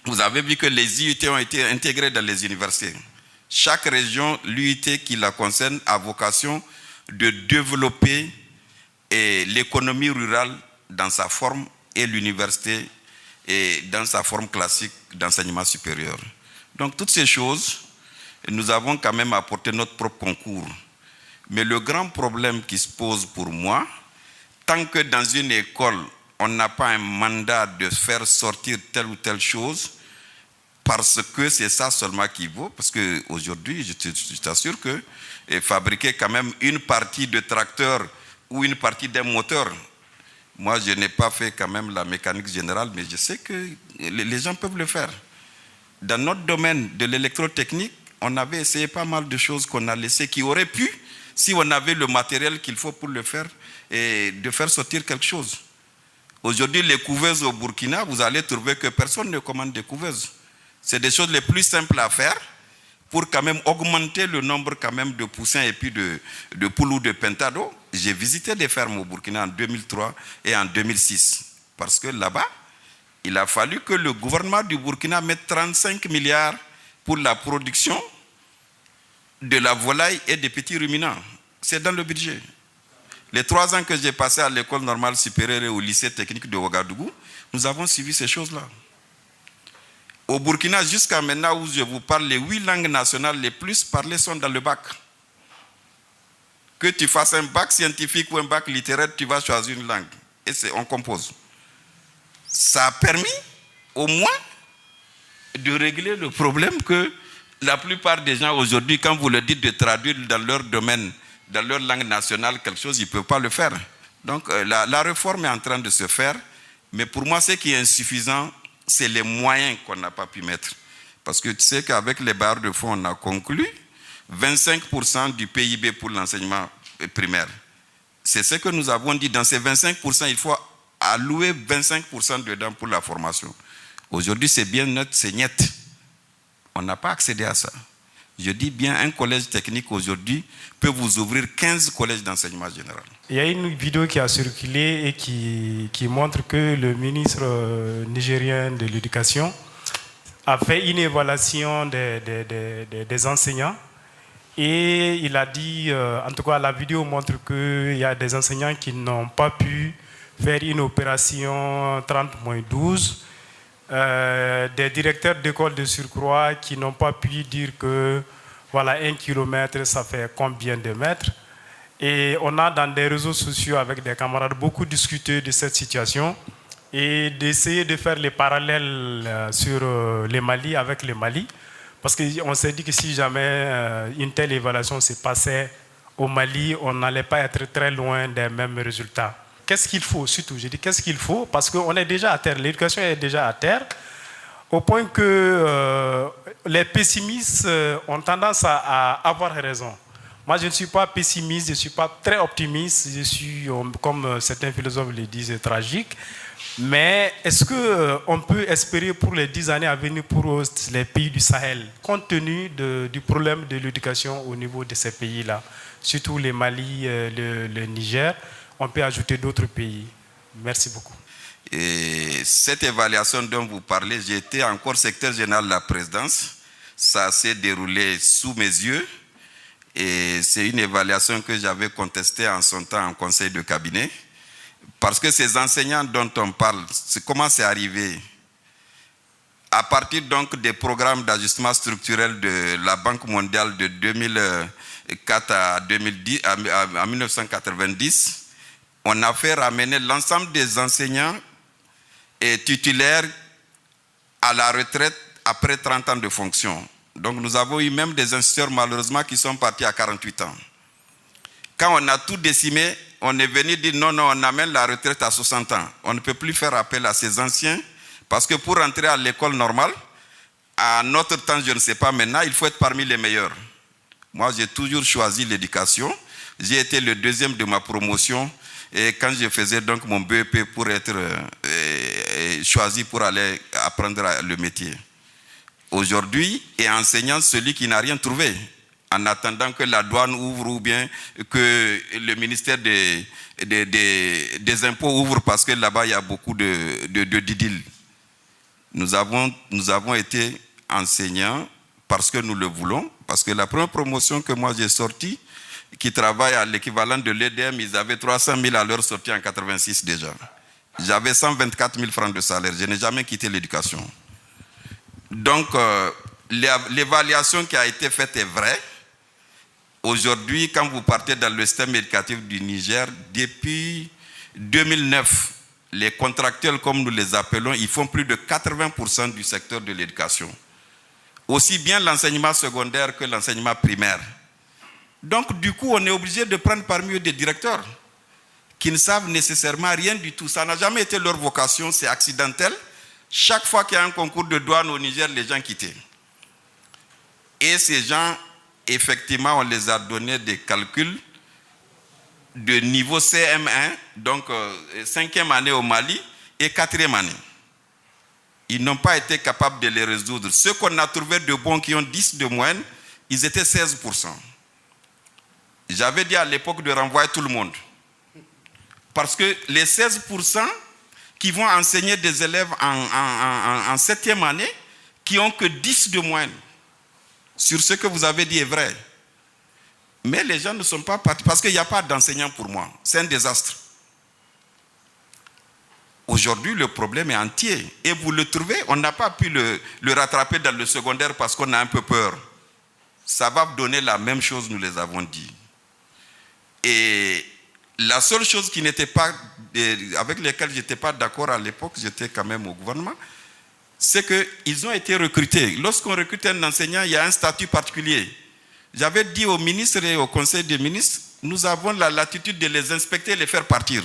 Vous avez vu que les IUT ont été intégrés dans les universités. Chaque région, l'UIT qui la concerne, a vocation de développer l'économie rurale dans sa forme et l'université dans sa forme classique d'enseignement supérieur. Donc toutes ces choses, nous avons quand même apporté notre propre concours. Mais le grand problème qui se pose pour moi, tant que dans une école, on n'a pas un mandat de faire sortir telle ou telle chose, parce que c'est ça seulement qui vaut, parce qu'aujourd'hui, je t'assure que fabriquer quand même une partie de tracteur ou une partie d'un moteur, moi je n'ai pas fait quand même la mécanique générale, mais je sais que les gens peuvent le faire. Dans notre domaine de l'électrotechnique, on avait essayé pas mal de choses qu'on a laissées, qui auraient pu, si on avait le matériel qu'il faut pour le faire, et de faire sortir quelque chose. Aujourd'hui, les couveuses au Burkina, vous allez trouver que personne ne commande des couveuses. C'est des choses les plus simples à faire pour quand même augmenter le nombre quand même de poussins et puis de poules ou de pentado. J'ai visité des fermes au Burkina en 2003 et en 2006. Parce que là-bas, il a fallu que le gouvernement du Burkina mette 35 milliards pour la production de la volaille et des petits ruminants. C'est dans le budget. Les 3 ans que j'ai passé à l'école normale supérieure et au lycée technique de Ouagadougou, nous avons suivi ces choses-là. Au Burkina, jusqu'à maintenant où je vous parle, les 8 langues nationales les plus parlées sont dans le bac. Que tu fasses un bac scientifique ou un bac littéraire, tu vas choisir une langue. Et on compose. Ça a permis, au moins, de régler le problème que la plupart des gens aujourd'hui, quand vous leur dites de traduire dans leur domaine, dans leur langue nationale, quelque chose, ils ne peuvent pas le faire. Donc la réforme est en train de se faire, mais pour moi, ce qui est insuffisant, c'est les moyens qu'on n'a pas pu mettre. Parce que tu sais qu'avec les barres de fonds, on a conclu 25% du PIB pour l'enseignement primaire. C'est ce que nous avons dit. Dans ces 25%, il faut allouer 25% dedans pour la formation. Aujourd'hui, c'est bien net, c'est net. On n'a pas accédé à ça. Je dis bien, un collège technique aujourd'hui peut vous ouvrir 15 collèges d'enseignement général. Il y a une vidéo qui a circulé et qui montre que le ministre nigérien de l'Éducation a fait une évaluation des enseignants et il a dit, en tout cas la vidéo montre qu'il y a des enseignants qui n'ont pas pu faire une opération 30-12, des directeurs d'école de surcroît qui n'ont pas pu dire que voilà, 1 kilomètre, ça fait combien de mètres. Et on a dans des réseaux sociaux avec des camarades beaucoup discuté de cette situation et d'essayer de faire les parallèles sur le Mali avec le Mali. Parce qu'on s'est dit que si jamais une telle évaluation se passait au Mali, on n'allait pas être très loin des mêmes résultats. Qu'est-ce qu'il faut surtout? Je dis qu'est-ce qu'il faut parce qu'on est déjà à terre, l'éducation est déjà à terre, au point que les pessimistes ont tendance à avoir raison. Moi, je ne suis pas pessimiste, je ne suis pas très optimiste, je suis, comme certains philosophes le disent, tragique. Mais est-ce qu'on peut espérer pour les 10 années à venir pour les pays du Sahel, compte tenu du problème de l'éducation au niveau de ces pays-là, surtout le Mali, le Niger, on peut ajouter d'autres pays. Merci beaucoup. Et cette évaluation dont vous parlez, j'étais encore secrétaire général de la présidence. Ça s'est déroulé sous mes yeux. Et c'est une évaluation que j'avais contestée en son temps en conseil de cabinet. Parce que ces enseignants dont on parle, comment c'est arrivé? À partir donc des programmes d'ajustement structurel de la Banque mondiale de 2004 à 1990, on a fait ramener l'ensemble des enseignants et titulaires à la retraite après 30 ans de fonction. Donc nous avons eu même des instituteurs malheureusement qui sont partis à 48 ans. Quand on a tout décimé, on est venu dire non, on amène la retraite à 60 ans. On ne peut plus faire appel à ces anciens parce que pour entrer à l'école normale, à notre temps, je ne sais pas maintenant, il faut être parmi les meilleurs. Moi, j'ai toujours choisi l'éducation. J'ai été le deuxième de ma promotion et quand je faisais donc mon BEP pour être choisi pour aller apprendre le métier. Aujourd'hui, est enseignant celui qui n'a rien trouvé, en attendant que la douane ouvre ou bien que le ministère des impôts ouvre parce que là-bas, il y a beaucoup de didiles. Nous avons été enseignants parce que nous le voulons, parce que la première promotion que moi j'ai sortie, qui travaille à l'équivalent de l'EDM, ils avaient 300 000 à leur sortie en 86 déjà. J'avais 124 000 francs de salaire, je n'ai jamais quitté l'éducation. Donc, l'évaluation qui a été faite est vraie. Aujourd'hui, quand vous partez dans le système éducatif du Niger, depuis 2009, les contractuels, comme nous les appelons, ils font plus de 80% du secteur de l'éducation. Aussi bien l'enseignement secondaire que l'enseignement primaire. Donc, du coup, on est obligé de prendre parmi eux des directeurs qui ne savent nécessairement rien du tout. Ça n'a jamais été leur vocation, c'est accidentel. Chaque fois qu'il y a un concours de douane au Niger, les gens quittaient. Et ces gens, effectivement, on les a donné des calculs de niveau CM1, donc 5e année au Mali et 4e année. Ils n'ont pas été capables de les résoudre. Ceux qu'on a trouvés de bons qui ont 10 de moyenne, ils étaient 16%. J'avais dit à l'époque de renvoyer tout le monde. Parce que les 16% qui vont enseigner des élèves en 7e année, qui n'ont que 10 de moyenne, sur ce que vous avez dit est vrai. Mais les gens ne sont pas partis, parce qu'il n'y a pas d'enseignants pour moi. C'est un désastre. Aujourd'hui, le problème est entier. Et vous le trouvez, on n'a pas pu le rattraper dans le secondaire parce qu'on a un peu peur. Ça va donner la même chose, nous les avons dit. Et la seule chose qui n'était pas, avec laquelle je n'étais pas d'accord à l'époque, j'étais quand même au gouvernement, c'est qu'ils ont été recrutés. Lorsqu'on recrute un enseignant, il y a un statut particulier. J'avais dit au ministre et au conseil des ministres, nous avons la latitude de les inspecter et les faire partir.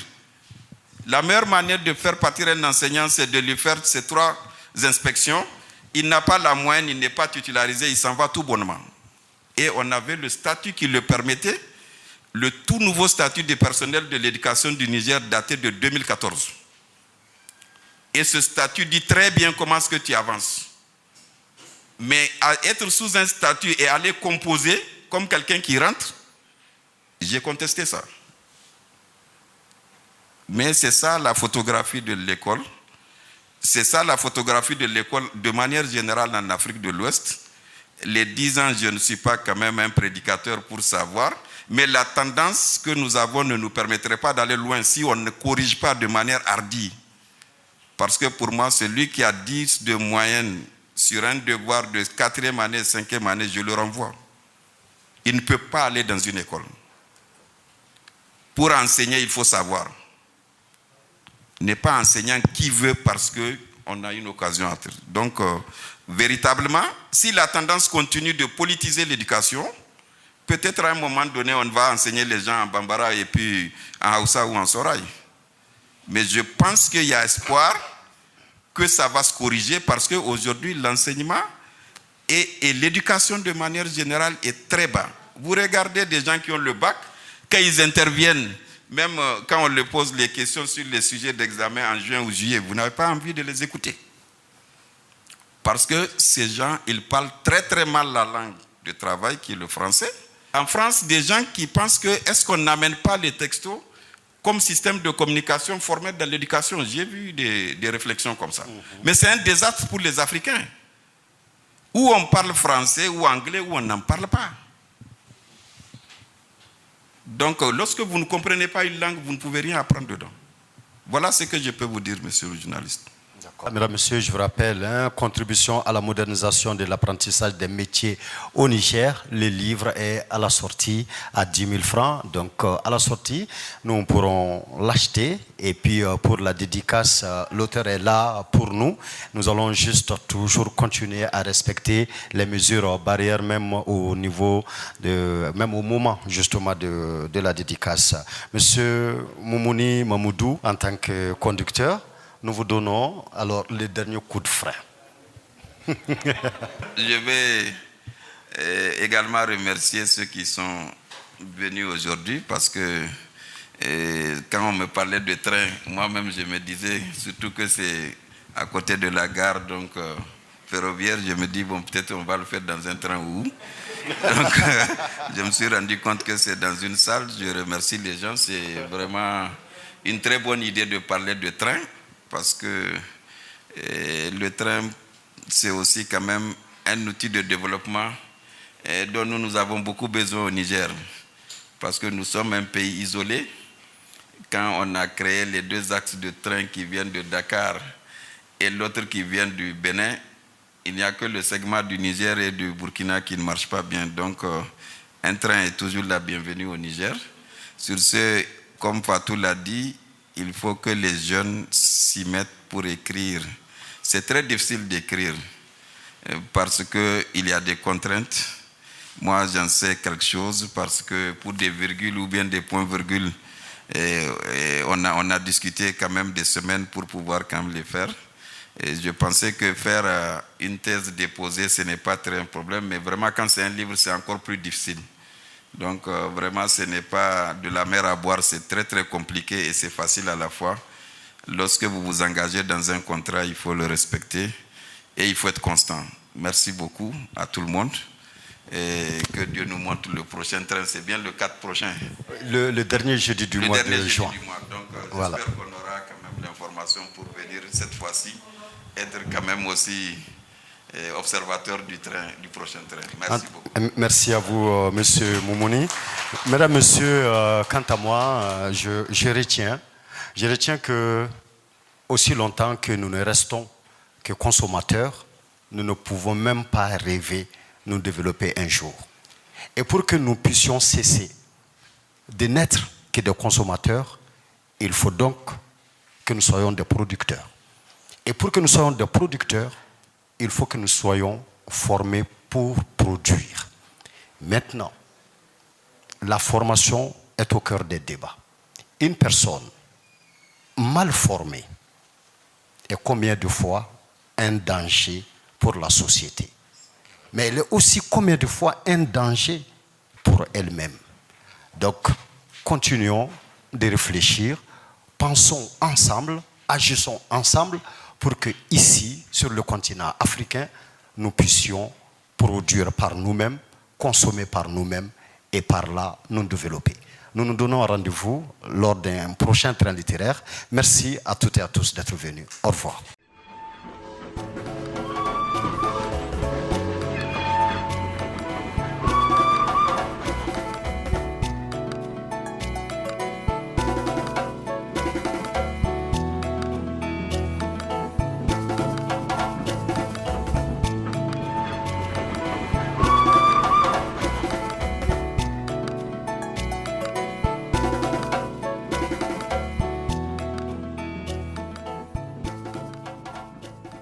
La meilleure manière de faire partir un enseignant, c'est de lui faire ces 3 inspections. Il n'a pas la moyenne, il n'est pas titularisé, il s'en va tout bonnement. Et on avait le statut qui le permettait, le tout nouveau statut des personnels de l'éducation du Niger daté de 2014. Et ce statut dit très bien comment est-ce que tu avances. Mais à être sous un statut et aller composer comme quelqu'un qui rentre, j'ai contesté ça. Mais c'est ça la photographie de l'école. C'est ça la photographie de l'école de manière générale en Afrique de l'Ouest. Les 10 ans, je ne suis pas quand même un prédicateur pour savoir, mais la tendance que nous avons ne nous permettrait pas d'aller loin si on ne corrige pas de manière hardie. Parce que pour moi, celui qui a 10 de moyenne sur un devoir de 4e année, 5e année, je le renvoie. Il ne peut pas aller dans une école. Pour enseigner, il faut savoir. N'est pas enseignant qui veut parce qu'on a une occasion à faire. Donc, véritablement, si la tendance continue de politiser l'éducation, peut-être à un moment donné, on va enseigner les gens en Bambara et puis en Hausa ou en Soraï. Mais je pense qu'il y a espoir que ça va se corriger parce qu'aujourd'hui, l'enseignement et l'éducation de manière générale est très bas. Vous regardez des gens qui ont le bac, quand ils interviennent, même quand on leur pose les questions sur les sujets d'examen en juin ou juillet, vous n'avez pas envie de les écouter. Parce que ces gens, ils parlent très très mal la langue de travail qui est le français. En France, des gens qui pensent que est-ce qu'on n'amène pas les textos comme système de communication formel dans l'éducation. J'ai vu des réflexions comme ça. Mais c'est un désastre pour les Africains. Ou on parle français ou anglais ou on n'en parle pas. Donc, lorsque vous ne comprenez pas une langue, vous ne pouvez rien apprendre dedans. Voilà ce que je peux vous dire, monsieur le journaliste. D'accord. Mesdames, Messieurs, je vous rappelle, contribution à la modernisation de l'apprentissage des métiers au Niger. Le livre est à la sortie à 10 000 francs. Donc, à la sortie, nous pourrons l'acheter. Et puis, pour la dédicace, l'auteur est là pour nous. Nous allons juste toujours continuer à respecter les mesures barrières, même au niveau même au moment, justement, de la dédicace. Monsieur Moumouni Mamoudou, en tant que conducteur, nous vous donnons alors le dernier coup de frein. Je vais également remercier ceux qui sont venus aujourd'hui parce que quand on me parlait de train, moi-même je me disais, surtout que c'est à côté de la gare donc ferroviaire, je me dis bon peut-être on va le faire dans un train ou donc je me suis rendu compte que c'est dans une salle. Je remercie les gens, c'est vraiment une très bonne idée de parler de train. Parce que le train, c'est aussi quand même un outil de développement dont nous avons beaucoup besoin au Niger. Parce que nous sommes un pays isolé. Quand on a créé les 2 axes de train qui viennent de Dakar et l'autre qui vient du Bénin, il n'y a que le segment du Niger et du Burkina qui ne marche pas bien. Donc, un train est toujours la bienvenue au Niger. Sur ce, comme Fatou l'a dit, il faut que les jeunes s'y mettent pour écrire. C'est très difficile d'écrire parce qu'il y a des contraintes. Moi, j'en sais quelque chose parce que pour des virgules ou bien des points-virgules, on a discuté quand même des semaines pour pouvoir quand même les faire. Et je pensais que faire une thèse déposée, ce n'est pas très un problème, mais vraiment quand c'est un livre, c'est encore plus difficile. Donc vraiment, ce n'est pas de la mer à boire, c'est très très compliqué et c'est facile à la fois. Lorsque vous vous engagez dans un contrat, il faut le respecter et il faut être constant. Merci beaucoup à tout le monde et que Dieu nous montre le prochain train. C'est bien le 4 prochain. Le dernier jeudi du mois de juin. Donc voilà. J'espère qu'on aura quand même l'information pour venir cette fois-ci, être quand même aussi observateur du prochain train. Merci beaucoup. Merci à vous, Monsieur Moumouni. Mesdames, Messieurs, quant à moi, je retiens que aussi longtemps que nous ne restons que consommateurs, nous ne pouvons même pas rêver nous développer un jour. Et pour que nous puissions cesser de n'être que des consommateurs, il faut donc que nous soyons des producteurs. Et pour que nous soyons des producteurs, il faut que nous soyons formés pour produire. Maintenant, la formation est au cœur des débats. Une personne mal formée est combien de fois un danger pour la société. Mais elle est aussi combien de fois un danger pour elle-même. Donc, continuons de réfléchir, pensons ensemble, agissons ensemble pour que ici, sur le continent africain, nous puissions produire par nous-mêmes, consommer par nous-mêmes et par là nous développer. Nous nous donnons rendez-vous lors d'un prochain train littéraire. Merci à toutes et à tous d'être venus. Au revoir.